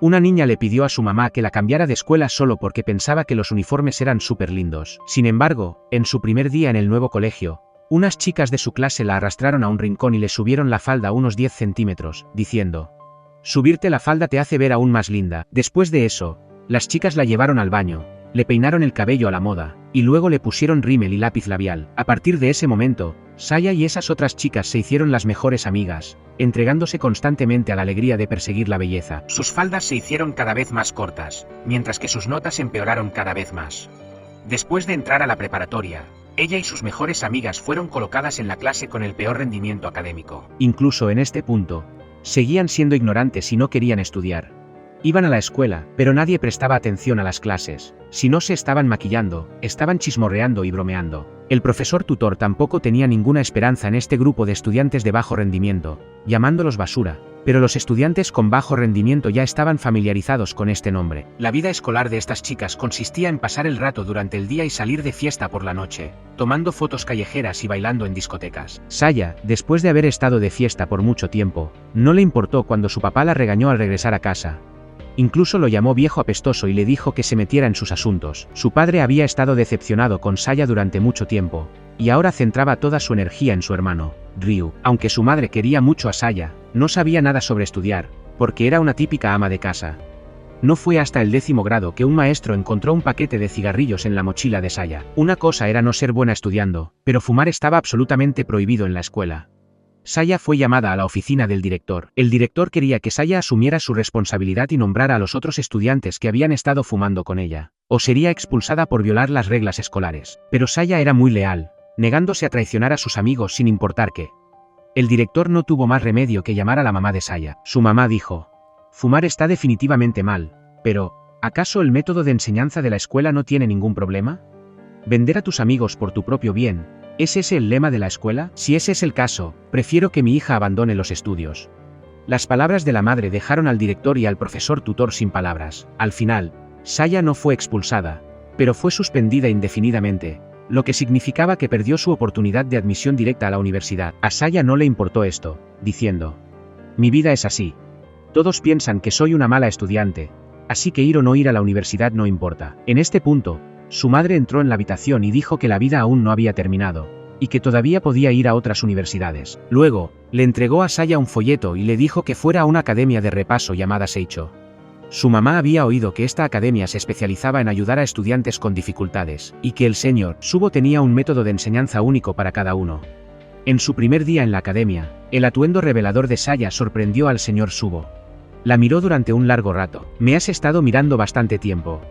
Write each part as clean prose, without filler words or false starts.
Una niña le pidió a su mamá que la cambiara de escuela solo porque pensaba que los uniformes eran súper lindos. Sin embargo, en su primer día en el nuevo colegio, unas chicas de su clase la arrastraron a un rincón y le subieron la falda unos 10 centímetros, diciendo: «Subirte la falda te hace ver aún más linda». Después de eso, las chicas la llevaron al baño, le peinaron el cabello a la moda, y luego le pusieron rímel y lápiz labial. A partir de ese momento, Saya y esas otras chicas se hicieron las mejores amigas, entregándose constantemente a la alegría de perseguir la belleza. Sus faldas se hicieron cada vez más cortas, mientras que sus notas empeoraron cada vez más. Después de entrar a la preparatoria, ella y sus mejores amigas fueron colocadas en la clase con el peor rendimiento académico. Incluso en este punto, seguían siendo ignorantes y no querían estudiar. Iban a la escuela, pero nadie prestaba atención a las clases. Si no se estaban maquillando, estaban chismorreando y bromeando. El profesor tutor tampoco tenía ninguna esperanza en este grupo de estudiantes de bajo rendimiento, llamándolos basura, pero los estudiantes con bajo rendimiento ya estaban familiarizados con este nombre. La vida escolar de estas chicas consistía en pasar el rato durante el día y salir de fiesta por la noche, tomando fotos callejeras y bailando en discotecas. Saya, después de haber estado de fiesta por mucho tiempo, no le importó cuando su papá la regañó al regresar a casa. Incluso lo llamó viejo apestoso y le dijo que se metiera en sus asuntos. Su padre había estado decepcionado con Saya durante mucho tiempo, y ahora centraba toda su energía en su hermano, Ryu. Aunque su madre quería mucho a Saya, no sabía nada sobre estudiar, porque era una típica ama de casa. No fue hasta el 10º grado que un maestro encontró un paquete de cigarrillos en la mochila de Saya. Una cosa era no ser buena estudiando, pero fumar estaba absolutamente prohibido en la escuela. Saya fue llamada a la oficina del director. El director quería que Saya asumiera su responsabilidad y nombrara a los otros estudiantes que habían estado fumando con ella, o sería expulsada por violar las reglas escolares. Pero Saya era muy leal, negándose a traicionar a sus amigos sin importar qué. El director no tuvo más remedio que llamar a la mamá de Saya. Su mamá dijo: «Fumar está definitivamente mal, pero, ¿acaso el método de enseñanza de la escuela no tiene ningún problema? ¿Vender a tus amigos por tu propio bien? ¿Es ese el lema de la escuela? Si ese es el caso, prefiero que mi hija abandone los estudios». Las palabras de la madre dejaron al director y al profesor tutor sin palabras. Al final, Saya no fue expulsada, pero fue suspendida indefinidamente, lo que significaba que perdió su oportunidad de admisión directa a la universidad. A Saya no le importó esto, diciendo: «Mi vida es así. Todos piensan que soy una mala estudiante, así que ir o no ir a la universidad no importa». En este punto, su madre entró en la habitación y dijo que la vida aún no había terminado, y que todavía podía ir a otras universidades. Luego, le entregó a Saya un folleto y le dijo que fuera a una academia de repaso llamada Seicho. Su mamá había oído que esta academia se especializaba en ayudar a estudiantes con dificultades, y que el señor Subo tenía un método de enseñanza único para cada uno. En su primer día en la academia, el atuendo revelador de Saya sorprendió al señor Subo. La miró durante un largo rato. «Me has estado mirando bastante tiempo.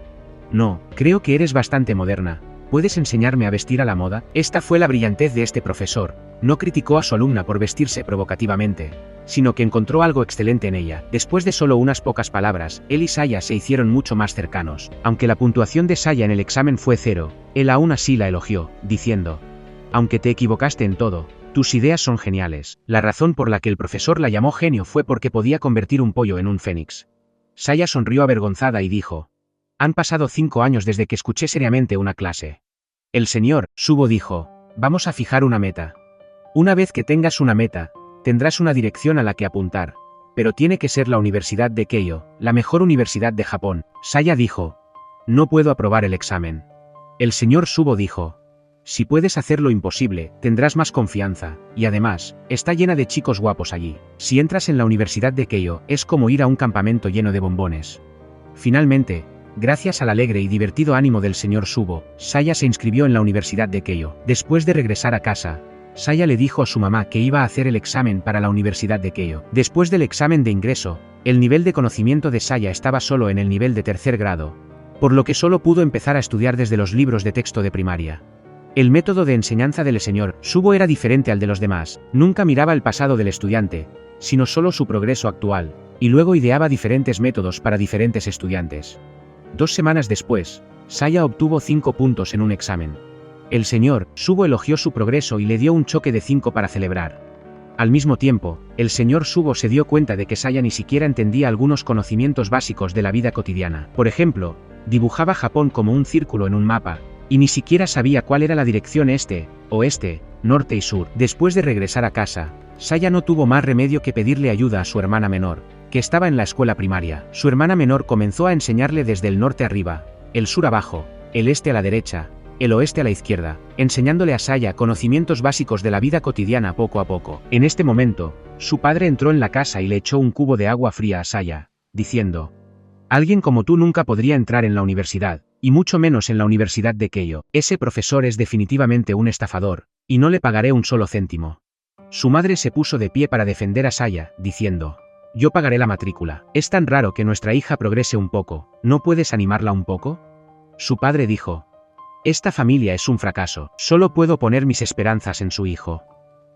No, creo que eres bastante moderna. ¿Puedes enseñarme a vestir a la moda?». Esta fue la brillantez de este profesor. No criticó a su alumna por vestirse provocativamente, sino que encontró algo excelente en ella. Después de solo unas pocas palabras, él y Saya se hicieron mucho más cercanos. Aunque la puntuación de Saya en el examen fue 0, él aún así la elogió, diciendo: «Aunque te equivocaste en todo, tus ideas son geniales». La razón por la que el profesor la llamó genio fue porque podía convertir un pollo en un fénix. Saya sonrió avergonzada y dijo: «Han pasado 5 años desde que escuché seriamente una clase». El señor Subo dijo: «Vamos a fijar una meta. Una vez que tengas una meta, tendrás una dirección a la que apuntar, pero tiene que ser la Universidad de Keio, la mejor universidad de Japón». Saya dijo: «No puedo aprobar el examen». El señor Subo dijo: «Si puedes hacer lo imposible, tendrás más confianza, y además, está llena de chicos guapos allí. Si entras en la Universidad de Keio, es como ir a un campamento lleno de bombones». Finalmente, gracias al alegre y divertido ánimo del señor Subo, Saya se inscribió en la Universidad de Keio. Después de regresar a casa, Saya le dijo a su mamá que iba a hacer el examen para la Universidad de Keio. Después del examen de ingreso, el nivel de conocimiento de Saya estaba solo en el nivel de 3er grado, por lo que solo pudo empezar a estudiar desde los libros de texto de primaria. El método de enseñanza del señor Subo era diferente al de los demás. Nunca miraba el pasado del estudiante, sino solo su progreso actual, y luego ideaba diferentes métodos para diferentes estudiantes. 2 semanas después, Saya obtuvo 5 puntos en un examen. El señor Subo elogió su progreso y le dio un choque de 5 para celebrar. Al mismo tiempo, el señor Subo se dio cuenta de que Saya ni siquiera entendía algunos conocimientos básicos de la vida cotidiana. Por ejemplo, dibujaba Japón como un círculo en un mapa, y ni siquiera sabía cuál era la dirección este, oeste, norte y sur. Después de regresar a casa, Saya no tuvo más remedio que pedirle ayuda a su hermana menor, que estaba en la escuela primaria. Su hermana menor comenzó a enseñarle desde el norte arriba, el sur abajo, el este a la derecha, el oeste a la izquierda, enseñándole a Saya conocimientos básicos de la vida cotidiana poco a poco. En este momento, su padre entró en la casa y le echó un cubo de agua fría a Saya, diciendo: «Alguien como tú nunca podría entrar en la universidad, y mucho menos en la Universidad de Keio. Ese profesor es definitivamente un estafador, y no le pagaré un solo céntimo». Su madre se puso de pie para defender a Saya, diciendo: «Yo pagaré la matrícula. Es tan raro que nuestra hija progrese un poco, ¿no puedes animarla un poco?». Su padre dijo: «Esta familia es un fracaso, solo puedo poner mis esperanzas en su hijo».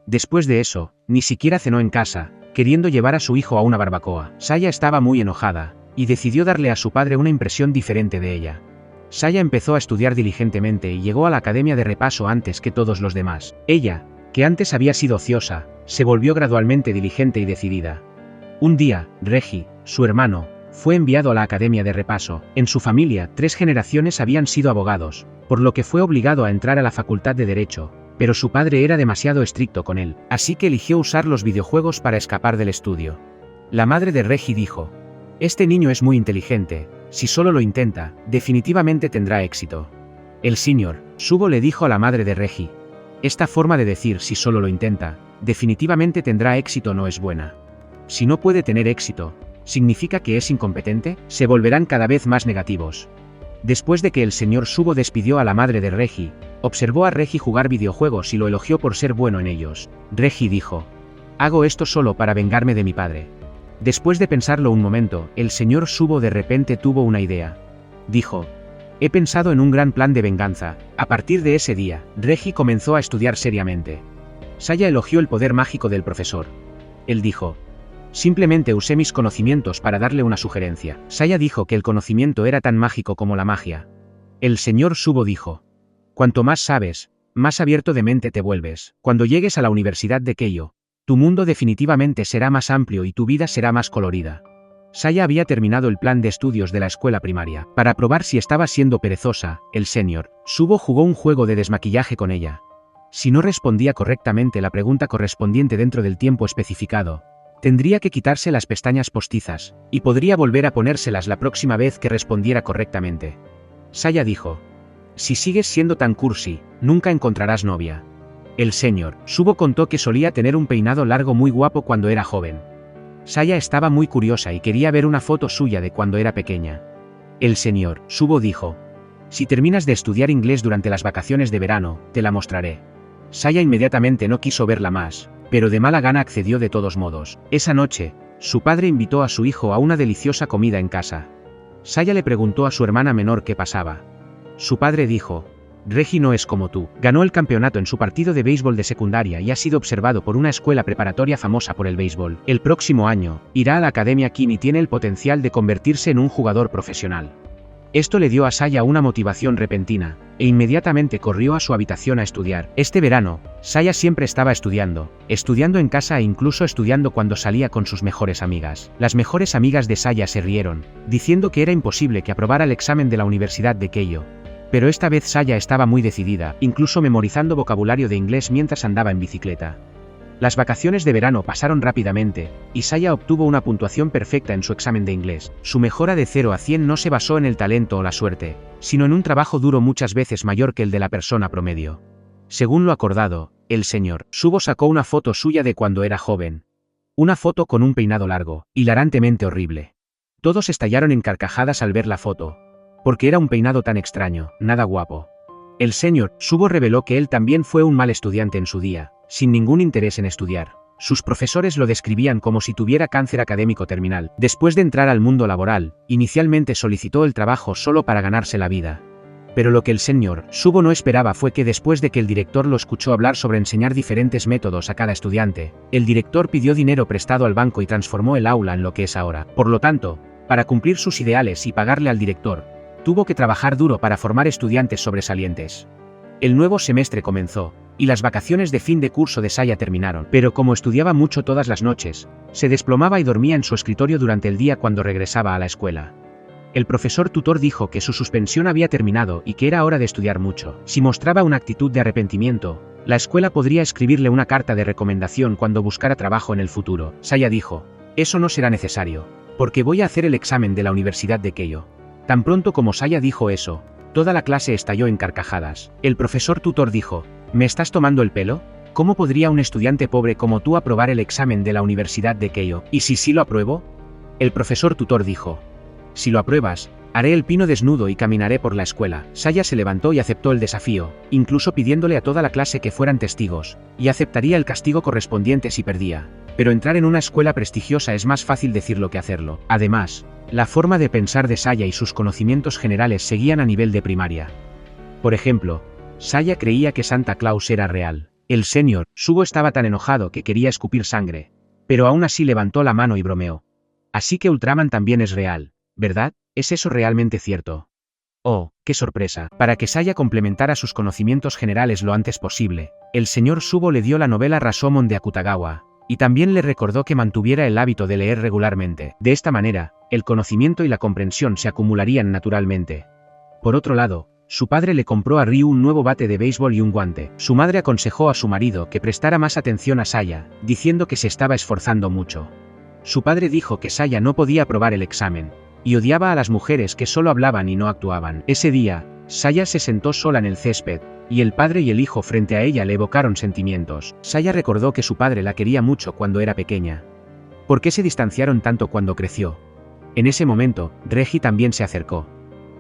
Después de eso, ni siquiera cenó en casa, queriendo llevar a su hijo a una barbacoa. Saya estaba muy enojada, y decidió darle a su padre una impresión diferente de ella. Saya empezó a estudiar diligentemente y llegó a la academia de repaso antes que todos los demás. Ella, que antes había sido ociosa, se volvió gradualmente diligente y decidida. Un día, Regi, su hermano, fue enviado a la academia de repaso. En su familia, 3 generaciones habían sido abogados, por lo que fue obligado a entrar a la facultad de Derecho, pero su padre era demasiado estricto con él, así que eligió usar los videojuegos para escapar del estudio. La madre de Regi dijo: «Este niño es muy inteligente, si solo lo intenta, definitivamente tendrá éxito». El señor Subo le dijo a la madre de Regi: «Esta forma de decir si solo lo intenta, definitivamente tendrá éxito no es buena. Si no puede tener éxito, ¿significa que es incompetente?». Se volverán cada vez más negativos. Después de que el señor Subo despidió a la madre de Regi, observó a Regi jugar videojuegos y lo elogió por ser bueno en ellos. Regi dijo: «Hago esto solo para vengarme de mi padre». Después de pensarlo un momento, el señor Subo de repente tuvo una idea. Dijo: «He pensado en un gran plan de venganza». A partir de ese día, Regi comenzó a estudiar seriamente. Saya elogió el poder mágico del profesor. Él dijo: «Simplemente usé mis conocimientos para darle una sugerencia». Saya dijo que el conocimiento era tan mágico como la magia. El señor Subo dijo: «Cuanto más sabes, más abierto de mente te vuelves. Cuando llegues a la Universidad de Keio, tu mundo definitivamente será más amplio y tu vida será más colorida». Saya había terminado el plan de estudios de la escuela primaria. Para probar si estaba siendo perezosa, el señor Subo jugó un juego de desmaquillaje con ella. Si no respondía correctamente la pregunta correspondiente dentro del tiempo especificado, tendría que quitarse las pestañas postizas, y podría volver a ponérselas la próxima vez que respondiera correctamente. Saya dijo: «Si sigues siendo tan cursi, nunca encontrarás novia». El señor Subo contó que solía tener un peinado largo muy guapo cuando era joven. Saya estaba muy curiosa y quería ver una foto suya de cuando era pequeña. El señor Subo dijo: «Si terminas de estudiar inglés durante las vacaciones de verano, te la mostraré». Saya inmediatamente no quiso verla más, pero de mala gana accedió de todos modos. Esa noche, su padre invitó a su hijo a una deliciosa comida en casa. Saya le preguntó a su hermana menor qué pasaba. Su padre dijo: «Regi no es como tú. Ganó el campeonato en su partido de béisbol de secundaria y ha sido observado por una escuela preparatoria famosa por el béisbol. El próximo año, irá a la Academia Kin y tiene el potencial de convertirse en un jugador profesional». Esto le dio a Saya una motivación repentina, e inmediatamente corrió a su habitación a estudiar. Este verano, Saya siempre estaba estudiando en casa e incluso estudiando cuando salía con sus mejores amigas. Las mejores amigas de Saya se rieron, diciendo que era imposible que aprobara el examen de la Universidad de Keio. Pero esta vez Saya estaba muy decidida, incluso memorizando vocabulario de inglés mientras andaba en bicicleta. Las vacaciones de verano pasaron rápidamente, y Saya obtuvo una puntuación perfecta en su examen de inglés. Su mejora de 0 a 100 no se basó en el talento o la suerte, sino en un trabajo duro muchas veces mayor que el de la persona promedio. Según lo acordado, el señor Subo sacó una foto suya de cuando era joven. Una foto con un peinado largo, hilarantemente horrible. Todos estallaron en carcajadas al ver la foto, porque era un peinado tan extraño, nada guapo. El señor Subo reveló que él también fue un mal estudiante en su día, sin ningún interés en estudiar. Sus profesores lo describían como si tuviera cáncer académico terminal. Después de entrar al mundo laboral, inicialmente solicitó el trabajo solo para ganarse la vida. Pero lo que el señor Subo no esperaba fue que después de que el director lo escuchó hablar sobre enseñar diferentes métodos a cada estudiante, el director pidió dinero prestado al banco y transformó el aula en lo que es ahora. Por lo tanto, para cumplir sus ideales y pagarle al director, tuvo que trabajar duro para formar estudiantes sobresalientes. El nuevo semestre comenzó, y las vacaciones de fin de curso de Saya terminaron. Pero como estudiaba mucho todas las noches, se desplomaba y dormía en su escritorio durante el día cuando regresaba a la escuela. El profesor tutor dijo que su suspensión había terminado y que era hora de estudiar mucho. Si mostraba una actitud de arrepentimiento, la escuela podría escribirle una carta de recomendación cuando buscara trabajo en el futuro. Saya dijo: Eso no será necesario, porque voy a hacer el examen de la Universidad de Keio. Tan pronto como Saya dijo eso, toda la clase estalló en carcajadas. El profesor tutor dijo, ¿me estás tomando el pelo? ¿Cómo podría un estudiante pobre como tú aprobar el examen de la Universidad de Keio? ¿Y si sí lo apruebo? El profesor tutor dijo, si lo apruebas, haré el pino desnudo y caminaré por la escuela. Saya se levantó y aceptó el desafío, incluso pidiéndole a toda la clase que fueran testigos, y aceptaría el castigo correspondiente si perdía. Pero entrar en una escuela prestigiosa es más fácil decirlo que hacerlo. Además, la forma de pensar de Saya y sus conocimientos generales seguían a nivel de primaria. Por ejemplo, Saya creía que Santa Claus era real. El señor Subo estaba tan enojado que quería escupir sangre. Pero aún así levantó la mano y bromeó. Así que Ultraman también es real, ¿verdad? ¿Es eso realmente cierto? Oh, qué sorpresa. Para que Saya complementara sus conocimientos generales lo antes posible, el señor Subo le dio la novela Rashomon de Akutagawa, y también le recordó que mantuviera el hábito de leer regularmente. De esta manera, el conocimiento y la comprensión se acumularían naturalmente. Por otro lado, su padre le compró a Ryu un nuevo bate de béisbol y un guante. Su madre aconsejó a su marido que prestara más atención a Saya, diciendo que se estaba esforzando mucho. Su padre dijo que Saya no podía aprobar el examen, y odiaba a las mujeres que solo hablaban y no actuaban. Ese día, Saya se sentó sola en el césped, y el padre y el hijo frente a ella le evocaron sentimientos. Saya recordó que su padre la quería mucho cuando era pequeña. ¿Por qué se distanciaron tanto cuando creció? En ese momento, Regi también se acercó.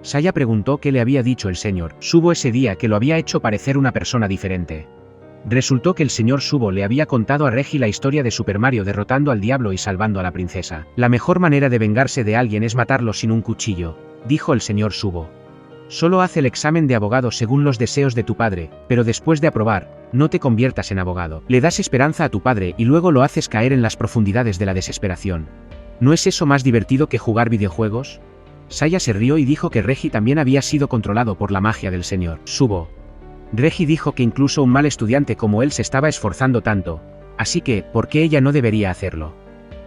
Saya preguntó qué le había dicho el señor Subo ese día que lo había hecho parecer una persona diferente. Resultó que el señor Subo le había contado a Regi la historia de Super Mario derrotando al diablo y salvando a la princesa. La mejor manera de vengarse de alguien es matarlo sin un cuchillo, dijo el señor Subo. Solo haz el examen de abogado según los deseos de tu padre, pero después de aprobar, no te conviertas en abogado. Le das esperanza a tu padre y luego lo haces caer en las profundidades de la desesperación. ¿No es eso más divertido que jugar videojuegos? Saya se rió y dijo que Regi también había sido controlado por la magia del señor Subo. Regi dijo que incluso un mal estudiante como él se estaba esforzando tanto, así que, ¿por qué ella no debería hacerlo?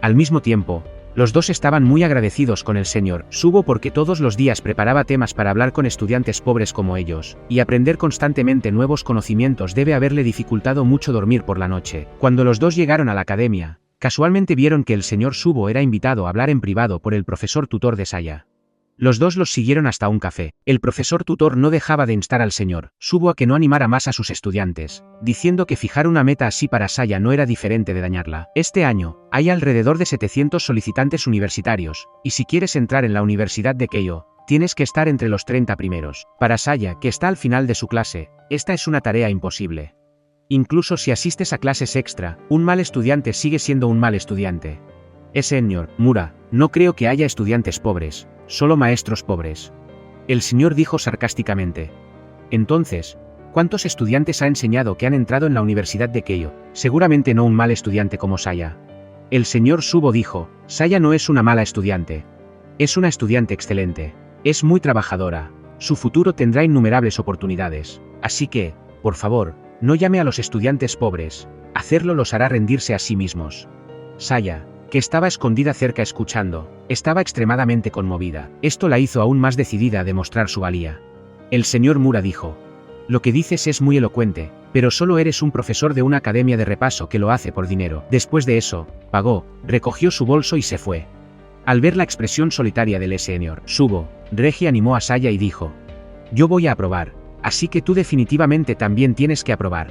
Al mismo tiempo, los dos estaban muy agradecidos con el señor Subo porque todos los días preparaba temas para hablar con estudiantes pobres como ellos, y aprender constantemente nuevos conocimientos debe haberle dificultado mucho dormir por la noche. Cuando los dos llegaron a la academia, casualmente vieron que el señor Subo era invitado a hablar en privado por el profesor tutor de Saya. Los dos los siguieron hasta un café. El profesor tutor no dejaba de instar al señor Subo a que no animara más a sus estudiantes, diciendo que fijar una meta así para Saya no era diferente de dañarla. Este año, hay alrededor de 700 solicitantes universitarios, y si quieres entrar en la Universidad de Keio, tienes que estar entre los 30 primeros. Para Saya, que está al final de su clase, esta es una tarea imposible. Incluso si asistes a clases extra, un mal estudiante sigue siendo un mal estudiante. Señor Mura, no creo que haya estudiantes pobres, solo maestros pobres. El señor dijo sarcásticamente. Entonces, ¿cuántos estudiantes ha enseñado que han entrado en la Universidad de Keio? Seguramente no un mal estudiante como Saya. El señor Subo dijo, Saya no es una mala estudiante. Es una estudiante excelente. Es muy trabajadora. Su futuro tendrá innumerables oportunidades. Así que, por favor, no llame a los estudiantes pobres. Hacerlo los hará rendirse a sí mismos. Saya, que estaba escondida cerca escuchando, estaba extremadamente conmovida. Esto la hizo aún más decidida a demostrar su valía. El señor Mura dijo, lo que dices es muy elocuente, pero solo eres un profesor de una academia de repaso que lo hace por dinero. Después de eso, pagó, recogió su bolso y se fue. Al ver la expresión solitaria del señor Subo, Regi animó a Saya y dijo, yo voy a aprobar, así que tú definitivamente también tienes que aprobar.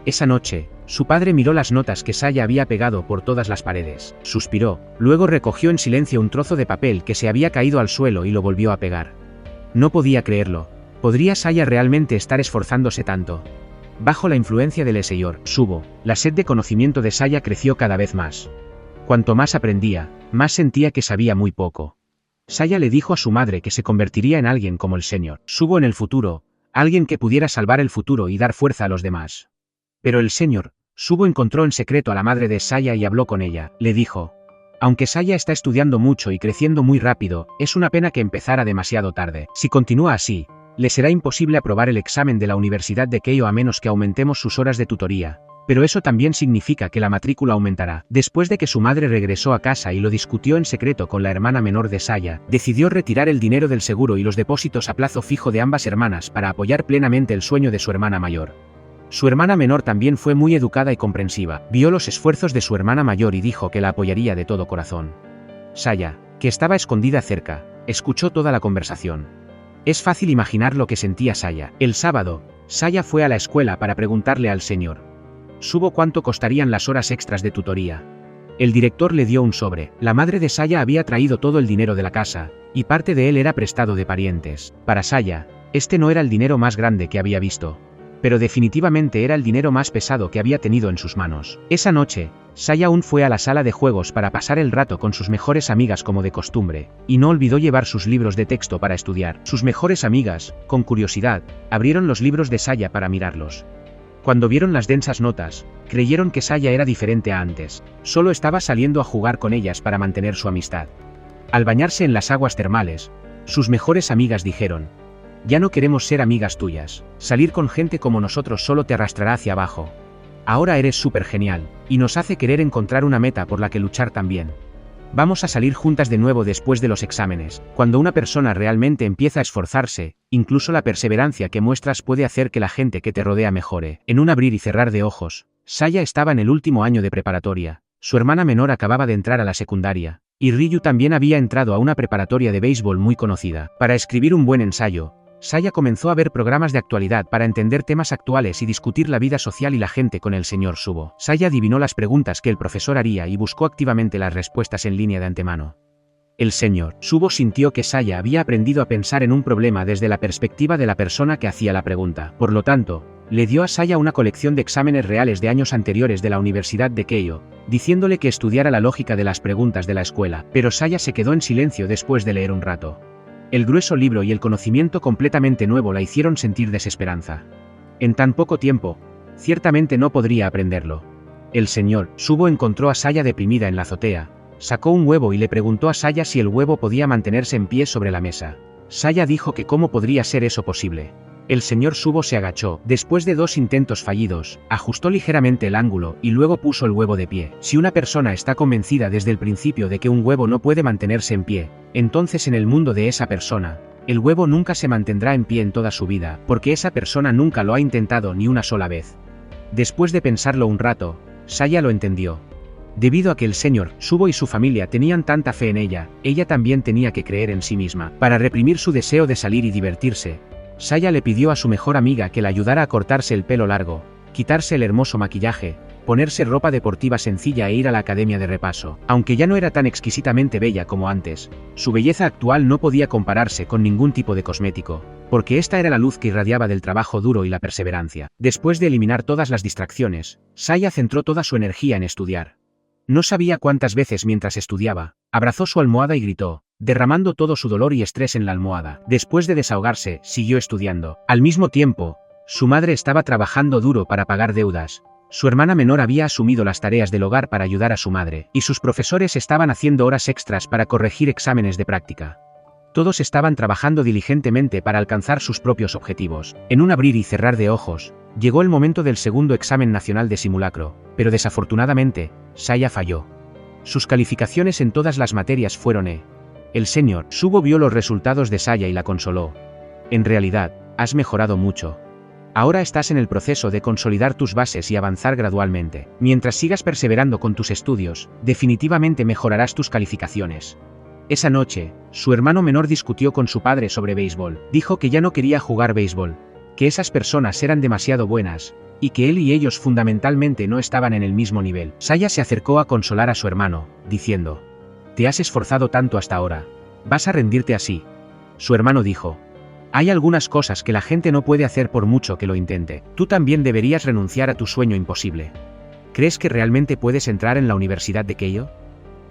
Esa noche, su padre miró las notas que Saya había pegado por todas las paredes. Suspiró, luego recogió en silencio un trozo de papel que se había caído al suelo y lo volvió a pegar. No podía creerlo. ¿Podría Saya realmente estar esforzándose tanto? Bajo la influencia del señor Subo, la sed de conocimiento de Saya creció cada vez más. Cuanto más aprendía, más sentía que sabía muy poco. Saya le dijo a su madre que se convertiría en alguien como el señor Subo en el futuro, alguien que pudiera salvar el futuro y dar fuerza a los demás. Pero el señor Subo encontró en secreto a la madre de Saya y habló con ella. Le dijo, aunque Saya está estudiando mucho y creciendo muy rápido, es una pena que empezara demasiado tarde. Si continúa así, le será imposible aprobar el examen de la Universidad de Keio a menos que aumentemos sus horas de tutoría. Pero eso también significa que la matrícula aumentará. Después de que su madre regresó a casa y lo discutió en secreto con la hermana menor de Saya, decidió retirar el dinero del seguro y los depósitos a plazo fijo de ambas hermanas para apoyar plenamente el sueño de su hermana mayor. Su hermana menor también fue muy educada y comprensiva, vio los esfuerzos de su hermana mayor y dijo que la apoyaría de todo corazón. Saya, que estaba escondida cerca, escuchó toda la conversación. Es fácil imaginar lo que sentía Saya. El sábado, Saya fue a la escuela para preguntarle al señor Subo cuánto costarían las horas extras de tutoría. El director le dio un sobre. La madre de Saya había traído todo el dinero de la casa, y parte de él era prestado de parientes. Para Saya, este no era el dinero más grande que había visto, pero definitivamente era el dinero más pesado que había tenido en sus manos. Esa noche, Saya aún fue a la sala de juegos para pasar el rato con sus mejores amigas como de costumbre, y no olvidó llevar sus libros de texto para estudiar. Sus mejores amigas, con curiosidad, abrieron los libros de Saya para mirarlos. Cuando vieron las densas notas, creyeron que Saya era diferente a antes, solo estaba saliendo a jugar con ellas para mantener su amistad. Al bañarse en las aguas termales, sus mejores amigas dijeron: ya no queremos ser amigas tuyas, salir con gente como nosotros solo te arrastrará hacia abajo. Ahora eres súper genial, y nos hace querer encontrar una meta por la que luchar también. Vamos a salir juntas de nuevo después de los exámenes. Cuando una persona realmente empieza a esforzarse, incluso la perseverancia que muestras puede hacer que la gente que te rodea mejore. En un abrir y cerrar de ojos, Saya estaba en el último año de preparatoria, su hermana menor acababa de entrar a la secundaria, y Ryu también había entrado a una preparatoria de béisbol muy conocida. Para escribir un buen ensayo, Saya comenzó a ver programas de actualidad para entender temas actuales y discutir la vida social y la gente con el señor Subo. Saya adivinó las preguntas que el profesor haría y buscó activamente las respuestas en línea de antemano. El señor Subo sintió que Saya había aprendido a pensar en un problema desde la perspectiva de la persona que hacía la pregunta. Por lo tanto, le dio a Saya una colección de exámenes reales de años anteriores de la Universidad de Keio, diciéndole que estudiara la lógica de las preguntas de la escuela, pero Saya se quedó en silencio después de leer un rato. El grueso libro y el conocimiento completamente nuevo la hicieron sentir desesperanza. En tan poco tiempo, ciertamente no podría aprenderlo. El señor Subo encontró a Saya deprimida en la azotea, sacó un huevo y le preguntó a Saya si el huevo podía mantenerse en pie sobre la mesa. Saya dijo que cómo podría ser eso posible. El señor Subo se agachó, después de 2 intentos fallidos, ajustó ligeramente el ángulo y luego puso el huevo de pie. Si una persona está convencida desde el principio de que un huevo no puede mantenerse en pie, entonces en el mundo de esa persona, el huevo nunca se mantendrá en pie en toda su vida, porque esa persona nunca lo ha intentado ni una sola vez. Después de pensarlo un rato, Saya lo entendió. Debido a que el señor Subo y su familia tenían tanta fe en ella también tenía que creer en sí misma. Para reprimir su deseo de salir y divertirse, Saya le pidió a su mejor amiga que la ayudara a cortarse el pelo largo, quitarse el hermoso maquillaje, ponerse ropa deportiva sencilla e ir a la academia de repaso. Aunque ya no era tan exquisitamente bella como antes, su belleza actual no podía compararse con ningún tipo de cosmético, porque esta era la luz que irradiaba del trabajo duro y la perseverancia. Después de eliminar todas las distracciones, Saya centró toda su energía en estudiar. No sabía cuántas veces mientras estudiaba, abrazó su almohada y gritó, derramando todo su dolor y estrés en la almohada. Después de desahogarse, siguió estudiando. Al mismo tiempo, su madre estaba trabajando duro para pagar deudas. Su hermana menor había asumido las tareas del hogar para ayudar a su madre, y sus profesores estaban haciendo horas extras para corregir exámenes de práctica. Todos estaban trabajando diligentemente para alcanzar sus propios objetivos. En un abrir y cerrar de ojos, llegó el momento del segundo examen nacional de simulacro, pero desafortunadamente, Saya falló. Sus calificaciones en todas las materias fueron E. El señor Subo vio los resultados de Saya y la consoló. En realidad, has mejorado mucho. Ahora estás en el proceso de consolidar tus bases y avanzar gradualmente. Mientras sigas perseverando con tus estudios, definitivamente mejorarás tus calificaciones. Esa noche, su hermano menor discutió con su padre sobre béisbol. Dijo que ya no quería jugar béisbol, que esas personas eran demasiado buenas, y que él y ellos fundamentalmente no estaban en el mismo nivel. Saya se acercó a consolar a su hermano, diciendo: te has esforzado tanto hasta ahora. ¿Vas a rendirte así? Su hermano dijo: hay algunas cosas que la gente no puede hacer por mucho que lo intente. Tú también deberías renunciar a tu sueño imposible. ¿Crees que realmente puedes entrar en la Universidad de Keio?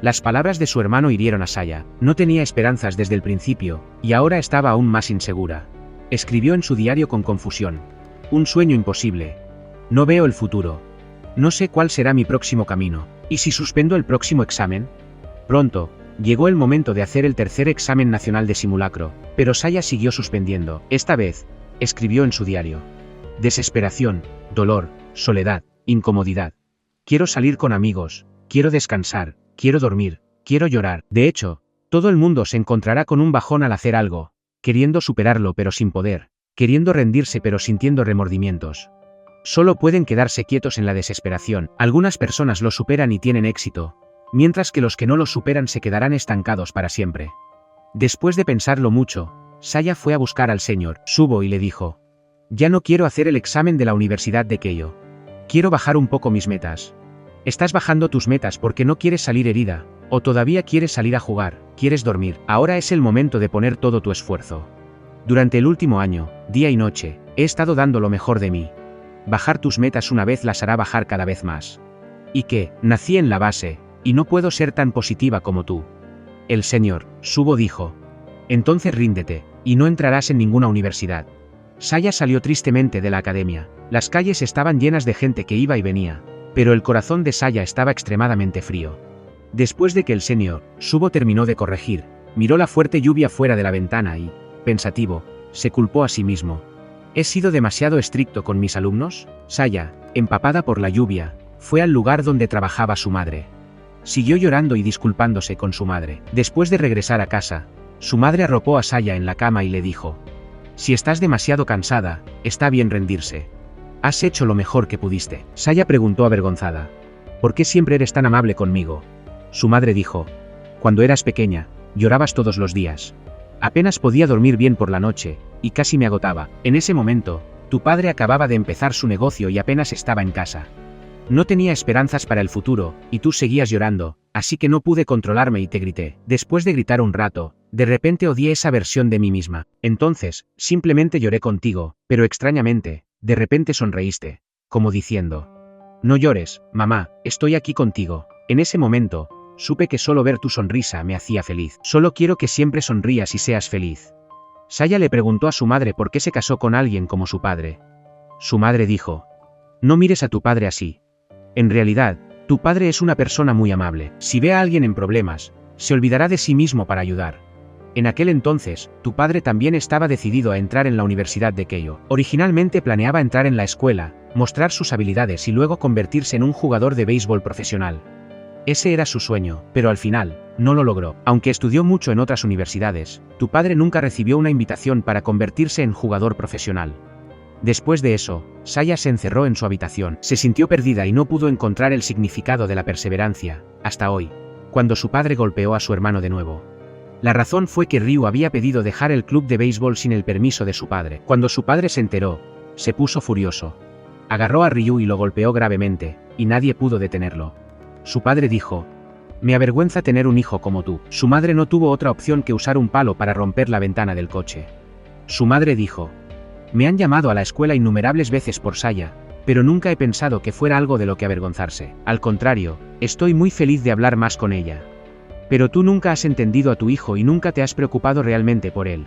Las palabras de su hermano hirieron a Saya. No tenía esperanzas desde el principio, y ahora estaba aún más insegura. Escribió en su diario con confusión: un sueño imposible. No veo el futuro. No sé cuál será mi próximo camino. ¿Y si suspendo el próximo examen? Pronto, llegó el momento de hacer el tercer examen nacional de simulacro, pero Saya siguió suspendiendo. Esta vez, escribió en su diario: desesperación, dolor, soledad, incomodidad. Quiero salir con amigos, quiero descansar, quiero dormir, quiero llorar. De hecho, todo el mundo se encontrará con un bajón al hacer algo, queriendo superarlo pero sin poder, queriendo rendirse pero sintiendo remordimientos. solo pueden quedarse quietos en la desesperación. Algunas personas lo superan y tienen éxito, mientras que los que no lo superan se quedarán estancados para siempre. Después de pensarlo mucho, Saya fue a buscar al señor Subo y le dijo: ya no quiero hacer el examen de la Universidad de Keio. Quiero bajar un poco mis metas. ¿Estás bajando tus metas porque no quieres salir herida? ¿O todavía quieres salir a jugar? ¿Quieres dormir? Ahora es el momento de poner todo tu esfuerzo. Durante el último año, día y noche, he estado dando lo mejor de mí. Bajar tus metas una vez las hará bajar cada vez más. Y que, nací en la base, y no puedo ser tan positiva como tú. El señor Subo dijo: entonces ríndete, y no entrarás en ninguna universidad. Saya salió tristemente de la academia. Las calles estaban llenas de gente que iba y venía, pero el corazón de Saya estaba extremadamente frío. Después de que el señor Subo terminó de corregir, miró la fuerte lluvia fuera de la ventana y, pensativo, se culpó a sí mismo. ¿He sido demasiado estricto con mis alumnos? Saya, empapada por la lluvia, fue al lugar donde trabajaba su madre. Siguió llorando y disculpándose con su madre. Después de regresar a casa, su madre arropó a Saya en la cama y le dijo: si estás demasiado cansada, está bien rendirse. Has hecho lo mejor que pudiste. Saya preguntó avergonzada: ¿por qué siempre eres tan amable conmigo? Su madre dijo: cuando eras pequeña, llorabas todos los días. Apenas podía dormir bien por la noche, y casi me agotaba. En ese momento, tu padre acababa de empezar su negocio y apenas estaba en casa. No tenía esperanzas para el futuro, y tú seguías llorando, así que no pude controlarme y te grité. Después de gritar un rato, de repente odié esa versión de mí misma. Entonces, simplemente lloré contigo, pero extrañamente, de repente sonreíste, como diciendo: no llores, mamá, estoy aquí contigo. En ese momento, supe que solo ver tu sonrisa me hacía feliz. Solo quiero que siempre sonrías y seas feliz. Saya le preguntó a su madre por qué se casó con alguien como su padre. Su madre dijo: no mires a tu padre así. En realidad, tu padre es una persona muy amable. Si ve a alguien en problemas, se olvidará de sí mismo para ayudar. En aquel entonces, tu padre también estaba decidido a entrar en la Universidad de Keio. Originalmente planeaba entrar en la escuela, mostrar sus habilidades y luego convertirse en un jugador de béisbol profesional. Ese era su sueño, pero al final, no lo logró. Aunque estudió mucho en otras universidades, tu padre nunca recibió una invitación para convertirse en jugador profesional. Después de eso, Saya se encerró en su habitación. Se sintió perdida y no pudo encontrar el significado de la perseverancia, hasta hoy, cuando su padre golpeó a su hermano de nuevo. La razón fue que Ryu había pedido dejar el club de béisbol sin el permiso de su padre. Cuando su padre se enteró, se puso furioso. Agarró a Ryu y lo golpeó gravemente, y nadie pudo detenerlo. Su padre dijo: me avergüenza tener un hijo como tú. Su madre no tuvo otra opción que usar un palo para romper la ventana del coche. Su madre dijo: me han llamado a la escuela innumerables veces por Saya, pero nunca he pensado que fuera algo de lo que avergonzarse. Al contrario, estoy muy feliz de hablar más con ella. Pero tú nunca has entendido a tu hijo y nunca te has preocupado realmente por él.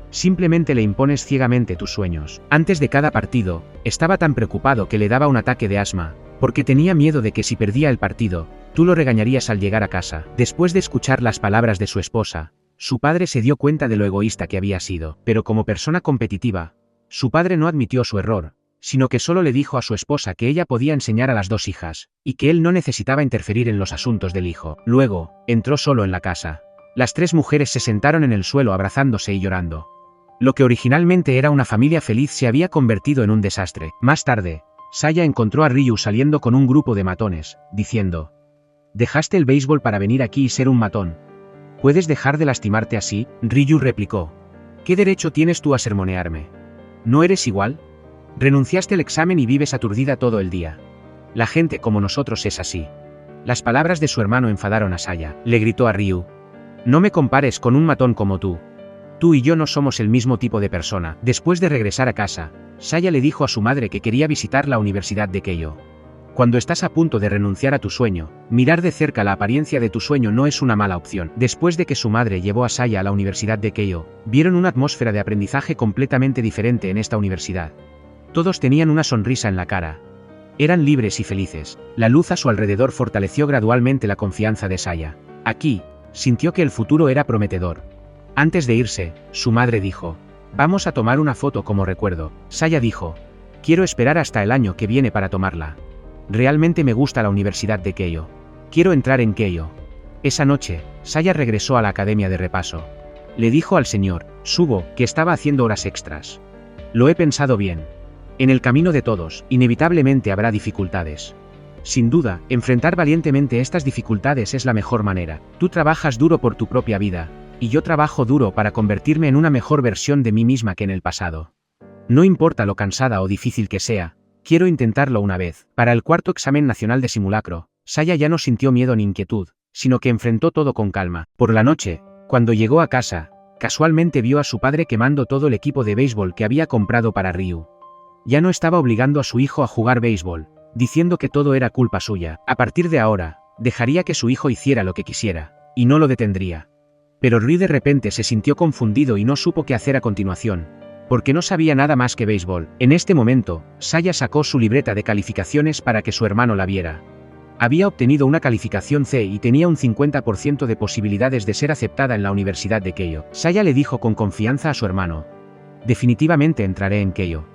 Simplemente le impones ciegamente tus sueños. Antes de cada partido, estaba tan preocupado que le daba un ataque de asma, porque tenía miedo de que si perdía el partido, tú lo regañarías al llegar a casa. Después de escuchar las palabras de su esposa, su padre se dio cuenta de lo egoísta que había sido. Pero como persona competitiva, su padre no admitió su error, sino que solo le dijo a su esposa que ella podía enseñar a las dos hijas, y que él no necesitaba interferir en los asuntos del hijo. Luego, entró solo en la casa. Las tres mujeres se sentaron en el suelo abrazándose y llorando. Lo que originalmente era una familia feliz se había convertido en un desastre. Más tarde, Saya encontró a Ryu saliendo con un grupo de matones, diciendo: dejaste el béisbol para venir aquí y ser un matón. ¿Puedes dejar de lastimarte así? Ryu replicó: ¿qué derecho tienes tú a sermonearme? ¿No eres igual? Renunciaste al examen y vives aturdida todo el día. La gente como nosotros es así. Las palabras de su hermano enfadaron a Saya. Le gritó a Ryu: no me compares con un matón como tú. Tú y yo no somos el mismo tipo de persona. Después de regresar a casa, Saya le dijo a su madre que quería visitar la Universidad de Keio. Cuando estás a punto de renunciar a tu sueño, mirar de cerca la apariencia de tu sueño no es una mala opción. Después de que su madre llevó a Saya a la Universidad de Keio, vieron una atmósfera de aprendizaje completamente diferente en esta universidad. Todos tenían una sonrisa en la cara. Eran libres y felices. La luz a su alrededor fortaleció gradualmente la confianza de Saya. Aquí, sintió que el futuro era prometedor. Antes de irse, su madre dijo: vamos a tomar una foto como recuerdo. Saya dijo: quiero esperar hasta el año que viene para tomarla. Realmente me gusta la Universidad de Keio. Quiero entrar en Keio. Esa noche, Saya regresó a la academia de repaso. Le dijo al señor Subo que estaba haciendo horas extras. Lo he pensado bien. En el camino de todos, inevitablemente habrá dificultades. Sin duda, enfrentar valientemente estas dificultades es la mejor manera. Tú trabajas duro por tu propia vida, y yo trabajo duro para convertirme en una mejor versión de mí misma que en el pasado. No importa lo cansada o difícil que sea, quiero intentarlo una vez. Para el cuarto examen nacional de simulacro, Saya ya no sintió miedo ni inquietud, sino que enfrentó todo con calma. Por la noche, cuando llegó a casa, casualmente vio a su padre quemando todo el equipo de béisbol que había comprado para Ryu. Ya no estaba obligando a su hijo a jugar béisbol, diciendo que todo era culpa suya. A partir de ahora, dejaría que su hijo hiciera lo que quisiera, y no lo detendría. Pero Ryu de repente se sintió confundido y no supo qué hacer a continuación, porque no sabía nada más que béisbol. En este momento, Saya sacó su libreta de calificaciones para que su hermano la viera. Había obtenido una calificación C y tenía un 50% de posibilidades de ser aceptada en la Universidad de Keio. Saya le dijo con confianza a su hermano: definitivamente entraré en Keio.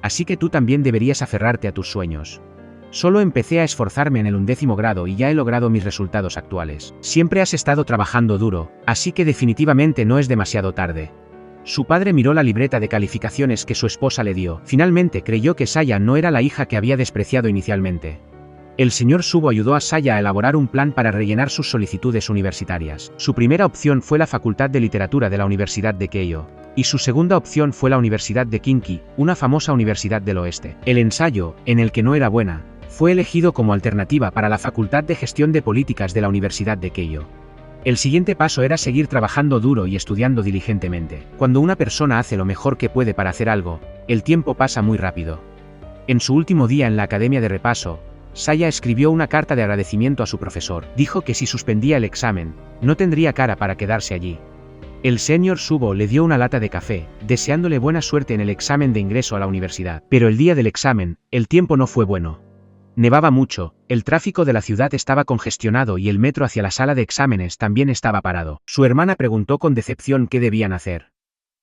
Así que tú también deberías aferrarte a tus sueños. Solo empecé a esforzarme en el 11º grado y ya he logrado mis resultados actuales. Siempre has estado trabajando duro, así que definitivamente no es demasiado tarde. Su padre miró la libreta de calificaciones que su esposa le dio. Finalmente creyó que Saya no era la hija que había despreciado inicialmente. El señor Subo ayudó a Saya a elaborar un plan para rellenar sus solicitudes universitarias. Su primera opción fue la Facultad de Literatura de la Universidad de Keio, y su segunda opción fue la Universidad de Kinki, una famosa universidad del oeste. El ensayo, en el que no era buena, fue elegido como alternativa para la Facultad de Gestión de Políticas de la Universidad de Keio. El siguiente paso era seguir trabajando duro y estudiando diligentemente. Cuando una persona hace lo mejor que puede para hacer algo, el tiempo pasa muy rápido. En su último día en la academia de repaso, Saya escribió una carta de agradecimiento a su profesor. Dijo que si suspendía el examen, no tendría cara para quedarse allí. El señor Subo le dio una lata de café, deseándole buena suerte en el examen de ingreso a la universidad. Pero el día del examen, el tiempo no fue bueno. Nevaba mucho, el tráfico de la ciudad estaba congestionado y el metro hacia la sala de exámenes también estaba parado. Su hermana preguntó con decepción qué debían hacer.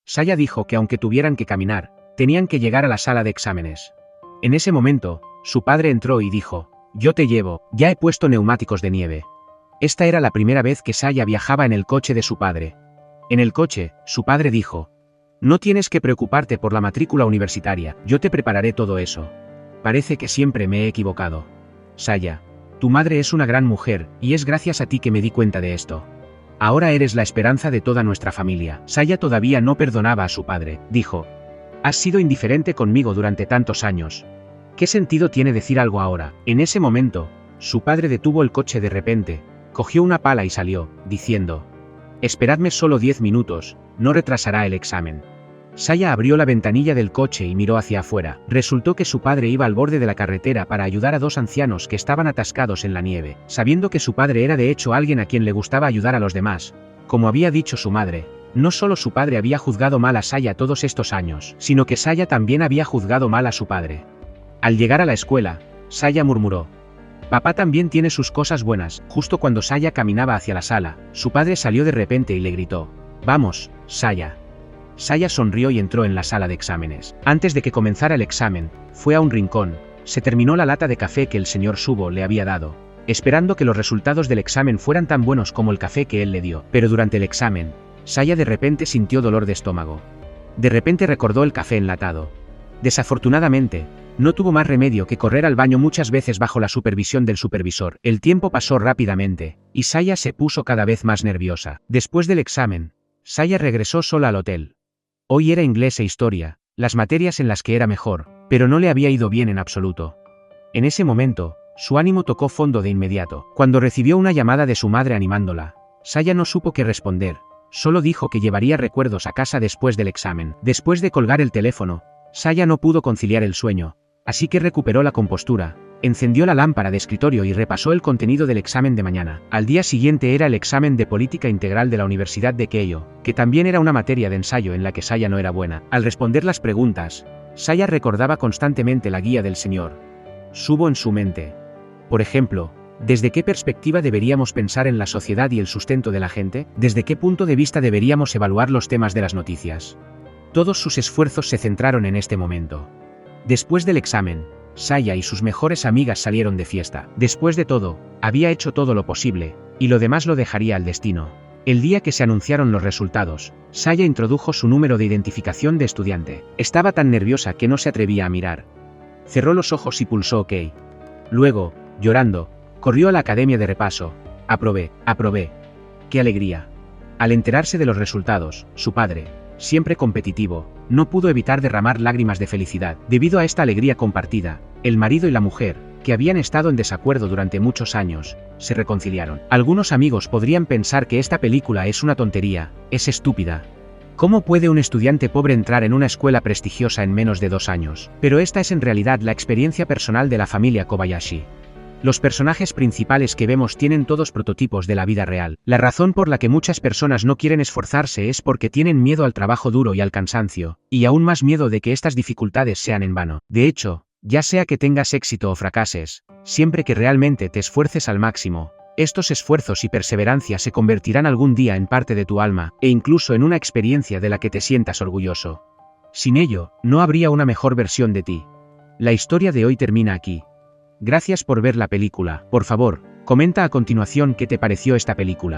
Saya dijo que aunque tuvieran que caminar, tenían que llegar a la sala de exámenes. En ese momento, su padre entró y dijo: yo te llevo, ya he puesto neumáticos de nieve. Esta era la primera vez que Saya viajaba en el coche de su padre. En el coche, su padre dijo: no tienes que preocuparte por la matrícula universitaria, yo te prepararé todo eso. Parece que siempre me he equivocado. Saya, tu madre es una gran mujer, y es gracias a ti que me di cuenta de esto. Ahora eres la esperanza de toda nuestra familia. Saya todavía no perdonaba a su padre. Dijo: has sido indiferente conmigo durante tantos años. ¿Qué sentido tiene decir algo ahora? En ese momento, su padre detuvo el coche de repente, cogió una pala y salió, diciendo: esperadme solo 10 minutos, no retrasará el examen. Saya abrió la ventanilla del coche y miró hacia afuera. Resultó que su padre iba al borde de la carretera para ayudar a dos ancianos que estaban atascados en la nieve. Sabiendo que su padre era de hecho alguien a quien le gustaba ayudar a los demás, como había dicho su madre, no solo su padre había juzgado mal a Saya todos estos años, sino que Saya también había juzgado mal a su padre. Al llegar a la escuela, Saya murmuró: papá también tiene sus cosas buenas. Justo cuando Saya caminaba hacia la sala, su padre salió de repente y le gritó: vamos, Saya. Saya sonrió y entró en la sala de exámenes. Antes de que comenzara el examen, fue a un rincón, se terminó la lata de café que el señor Subo le había dado, esperando que los resultados del examen fueran tan buenos como el café que él le dio. Pero durante el examen, Saya de repente sintió dolor de estómago. De repente recordó el café enlatado. Desafortunadamente, no tuvo más remedio que correr al baño muchas veces bajo la supervisión del supervisor. El tiempo pasó rápidamente, y Saya se puso cada vez más nerviosa. Después del examen, Saya regresó sola al hotel. Hoy era inglés e historia, las materias en las que era mejor, pero no le había ido bien en absoluto. En ese momento, su ánimo tocó fondo de inmediato. Cuando recibió una llamada de su madre animándola, Saya no supo qué responder, solo dijo que llevaría recuerdos a casa después del examen. Después de colgar el teléfono, Saya no pudo conciliar el sueño, así que recuperó la compostura, encendió la lámpara de escritorio y repasó el contenido del examen de mañana. Al día siguiente era el examen de política integral de la Universidad de Keio, que también era una materia de ensayo en la que Saya no era buena. Al responder las preguntas, Saya recordaba constantemente la guía del señor Subo en su mente. Por ejemplo, ¿desde qué perspectiva deberíamos pensar en la sociedad y el sustento de la gente? ¿Desde qué punto de vista deberíamos evaluar los temas de las noticias? Todos sus esfuerzos se centraron en este momento. Después del examen, Saya y sus mejores amigas salieron de fiesta. Después de todo, había hecho todo lo posible, y lo demás lo dejaría al destino. El día que se anunciaron los resultados, Saya introdujo su número de identificación de estudiante. Estaba tan nerviosa que no se atrevía a mirar. Cerró los ojos y pulsó OK. Luego, llorando, corrió a la academia de repaso. Aprobé. ¡Qué alegría! Al enterarse de los resultados, su padre, siempre competitivo, no pudo evitar derramar lágrimas de felicidad. Debido a esta alegría compartida, el marido y la mujer, que habían estado en desacuerdo durante muchos años, se reconciliaron. Algunos amigos podrían pensar que esta película es una tontería, es estúpida. ¿Cómo puede un estudiante pobre entrar en una escuela prestigiosa en menos de 2 años? Pero esta es en realidad la experiencia personal de la familia Kobayashi. Los personajes principales que vemos tienen todos prototipos de la vida real. La razón por la que muchas personas no quieren esforzarse es porque tienen miedo al trabajo duro y al cansancio, y aún más miedo de que estas dificultades sean en vano. De hecho, ya sea que tengas éxito o fracases, siempre que realmente te esfuerces al máximo, estos esfuerzos y perseverancia se convertirán algún día en parte de tu alma, e incluso en una experiencia de la que te sientas orgulloso. Sin ello, no habría una mejor versión de ti. La historia de hoy termina aquí. Gracias por ver la película. Por favor, comenta a continuación qué te pareció esta película.